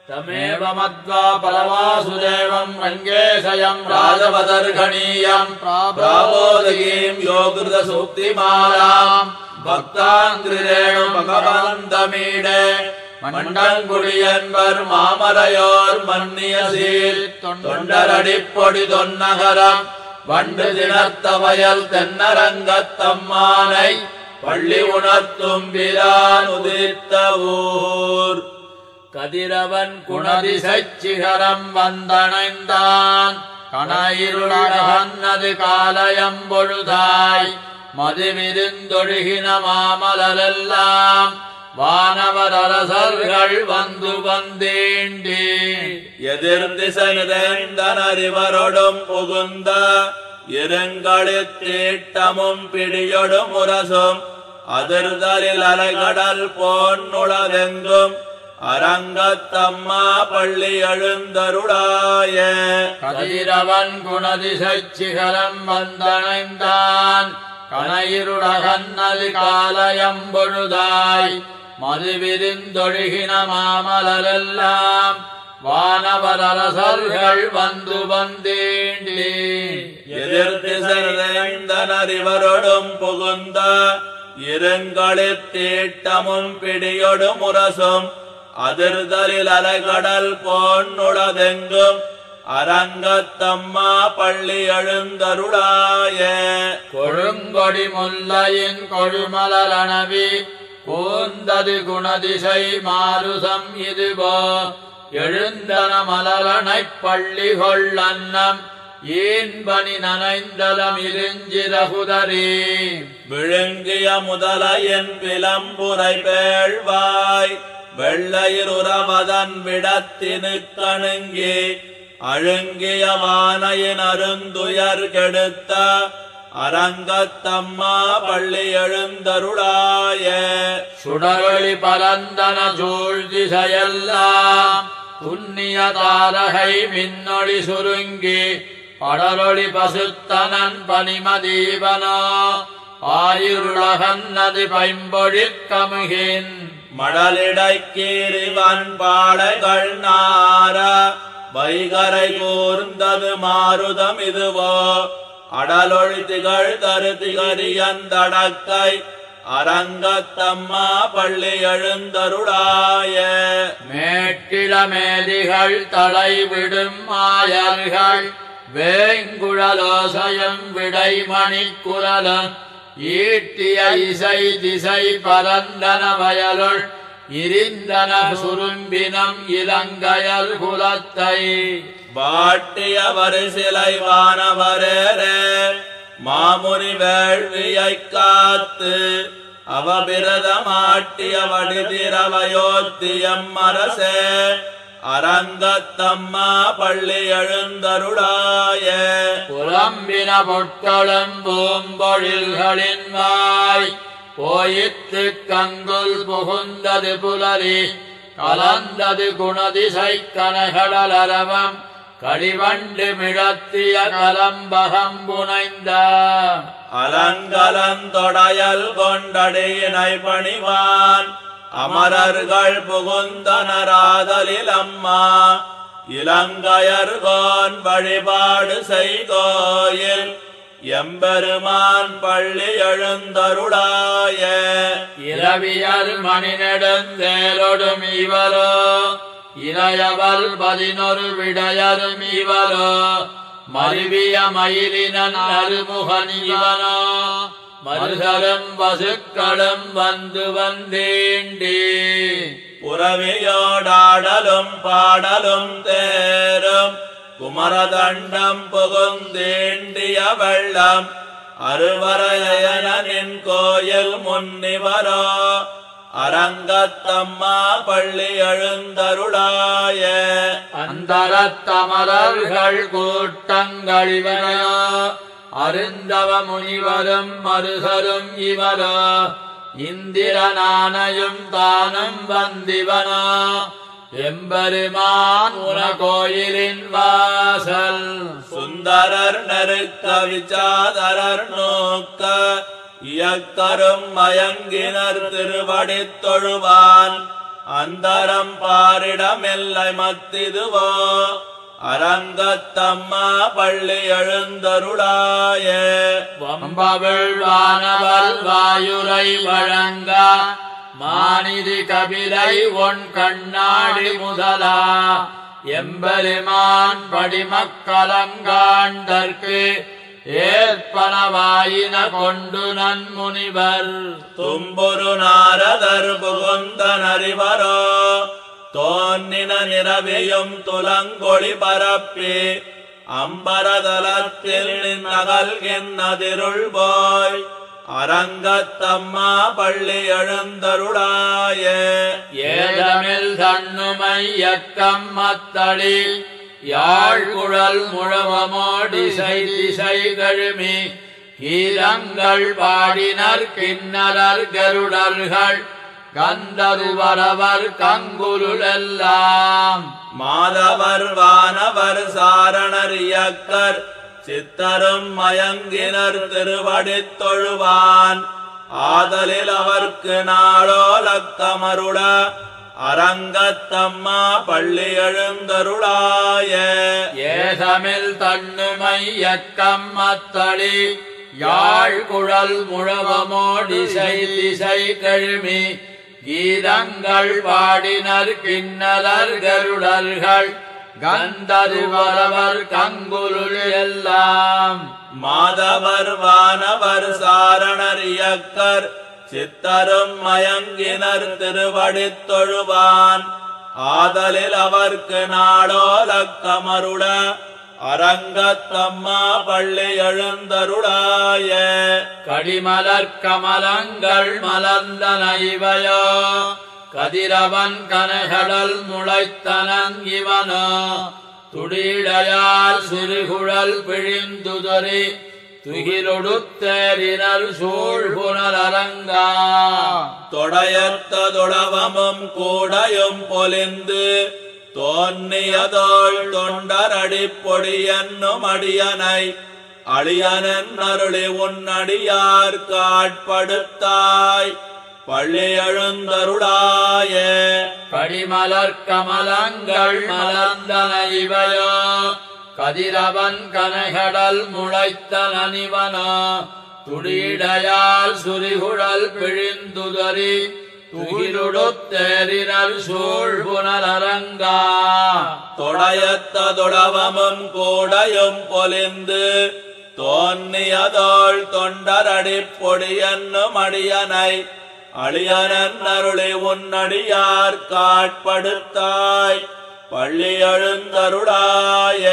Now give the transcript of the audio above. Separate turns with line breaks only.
तमेव मत्वा परवासुदेवं रङ्गेशयं राजपदर्घणीयं प्राबोधयीं योगृतसूक्तिमालां भक्ताङ्ग्रिरेणु भगवन्तमीडे மண்டங்குடியன்பர் மாமரையோர் மன்னியசீர் தொண்டரடிப்பொடி தொன்னகரம் வண்டு தினத்த வயல் தென்னரங்கத்தம்மானை பள்ளி உணர்த்தும் பிரான் உதித்த ஊர் கதிரவன் குணதிசைச் சிகரம் வந்தணைந்தான் கணயிருளகன்னது காலயம்பொழுதாய் மதுவிருந்தொழுகின மாமலரெல்லாம் வானவர் அரசர்கள் வந்து வந்தேண்டி எதிர்திசை நிறைந்தனரிவரோடும் புகுந்த இருங்களித்தீட்டமும் பிடியொடும் முரசும் அதிர்தலில் அலைகடல் போன்னுளதெங்கும் அரங்கத்தம்மா பள்ளி எழுந்தருளாய கதிரவன் குணதிசைச் சிகரம் வந்தணைந்தான் கணயிருளகன்னது காலயம்பொழுதாய் மதுவிருந்தொழுகின மாமலரெல்லாம் வானவர் அரசர்கள் வந்து வந்தேண்டி எதிர்திசை நிறைந்தனரிவரோடும் புகுந்த இருங்களித்தீட்டமும் பிடியொடும் முரசும் அதிர்தலில் அலைகடல் போன்னுளதெங்கும் அரங்கத்தம்மா பள்ளி எழுந்தருளாய கொழுங்கொடி முல்லையின் கொழுமலரணவி கூந்தது குணதிசை மாருசம் இதுவோ எழுந்தன மலரணைப் பள்ளி கொள்ளன்னம் ஏன்பனி நனைந்தலம் இருஞ்சிரகுதரே விழுங்கிய முதலையின் விளம்புரை பேழ்வாய் வெள்ளையிருவதன் விடத்தினு கணுங்கி அழுங்கிய வானையின் அருந்துயர் கெடுத்த அரங்கத்தம்மா பள்ளி எழுந்தருளாய சுடரொளி பரந்தன சூழ் திசையெல்லாம் புண்ணிய தாரகை மின்னொளி சுருங்கி படரொளி பசுத்தனன் பனிமதீவனோ ஆயிருளகன்னது பைம்பொழிற் கமுகின் மடலிடைக்கீரிவன் பாடைகள் நார வைகரை கூர்ந்தது மாருதம் இதுவோ அடலொழி திகழ் தரு திகரியந்தடக்கை அரங்கத்தம்மா பள்ளி எழுந்தருளாய மேட்டிளமேதிகள் தலை விடும் மாயர்கள் வேங்குழலோசயம் விடைமணி குரலன் ஈட்டிய இசை திசை பரந்தன வயலுள் இருந்தன சுரும்பினம் இலங்கையல் குலத்தை பாட்டிய வரிசிலை வானவரே மாமுனி வேள்வியை காத்து அவபிரதமாட்டிய வடிதிரவயோத்தியம் அரசே அரங்கத்தம்மா பள்ளி எழுந்தருளாய புலம்பின பொட்களும் பூம்பொழில்களின் வாய் போயித்து கங்குல் புகுந்தது புலரி கலந்தது குணதிசை கனகடலரவம் கடிவண்டு மிழத்திய கலம்பகம் புனைந்த அலங்கலந்தொடையல் கொண்டடியினை பணிவான் அமரர்கள் புகுந்தனராதலில் அம்மா இலங்கையர்கோன் வழிபாடு செய்கோயில் எம்பெருமான் பள்ளி எழுந்தருளாய இரவியர் மணி நெடுந்தேலொடும் இவரோ இளையவல் 11 விடையரும் இவரோ மருவிய மயிலினன் அருமுகனிவனோ மருதரும் பசுக்களும் வந்து வந்தேண்டி புறவியோடாடலும் பாடலும் தேரும் குமரதண்டம் புகுந்தேண்டிய வெள்ளம் அருவரையனின் கோயில் முன்னிவரோ அரங்கத்தம்மா பள்ளி எழுந்தருளாய அந்தரத்தமரர்கள் கூட்டங்களிவனோ அருந்தவ முனிவரும் மருகரும் இவரோ இந்திரனானையும் தானும் வந்திவனோ எம்பெருமான் உன கோயிலின் வாசல் சுந்தரர் நெருக்க விச்சாதரர் நோக்க இயக்கரும் மயங்கினர் திருவடி தொழுவான் அந்தரம் பாரிடமெல்லை மத்திதுவோ அரங்கத்தம்மா பள்ளி எழுந்தருளாய வம்பவிழ் வானவர் வாயுரை வழங்க மாநிதி கபிலை ஒன் கண்ணாடி முதலா எம்பெருமான் படிமக்கலங்காண்டற்கு ஏற்பனவாயின கொண்டு நன்முனிவர் தும்புரு நாரதர் புகுந்தனறிவரோ தோன்னின நிறவியும் துலங்கொளி பரப்பி அம்பரதலத்தில் நகல்கின்னதிருள் போய் அரங்கத்தம்மா பள்ளி எழுந்தருளாய ஏதமில் தன்னுமையக்கம் மத்தளி யாழ்குழல் முழவமோடிசை திசை கழுமி கீரங்கள் பாடினர் கிண்ணரர் கருடர்கள் கந்தருவரவர் கங்குலுலெல்லாம் மாதவர் வானவர் சாரணர் இயக்கர் சித்தரும் மயங்கினர் திருவடித் தொழுவான் ஆதலில் அவர்க்கு நாளோலக்கமருள அரங்கத்தம்மா பள்ளி எழுந்தருளாய ஏதமில் தன்னுமையக்கம் மத்தளி யாழ்குழல் முழவமோடிசை திசை கழுமி கீதங்கள் பாடினர் கிண்ணலர் கருடர்கள் கந்தருவரவர் கங்குலுள் எல்லாம் மாதவர் வானவர் சாரணர் இயக்கர் சித்தரும் மயங்கினர் திருவடித் தொழுவான் ஆதலில் அவர்க்கு நாளோலக்கமருள அரங்கத்தம்மா பள்ளி எழுந்தருளாய கடிமலர் கமலங்கள் மலர்ந்தன இவையோ கதிரவன் கனகடல் முளைத்தனன் இவனோ துடிடையால் சிறுகுழல் பிழிந்துதறி துகிலொடுத்தேரினர் சூழ்புணர் அரங்கா தொடையத்த தொடவமும் கூடையும் பொலிந்து தோன்னியதோள் தொண்டரடிப்பொடி என்னும் அடியனை அழியனன் அருளி உன்னடியார் காட்படுத்தாய் பள்ளி எழுந்தருளாய கடிமலர் கமலங்கள் மலர்ந்தன இவையோ கதிரவன் கனகடல் முளைத்தனனிவனோ துடிடையால் சுரிகுழல் பிழிந்துதறி துகிலுடுத்தேரினர் சூழ்புணர் அரங்கா தொடையத்த தொடவமும் கூடையும் பொலிந்து தோன்னியதோள் தொண்டரடிப்பொடி என்னும் அடியனை அழியனன் அருளி உன்னடியார் காட்படுத்தாய் பள்ளி எழுந்தருளாய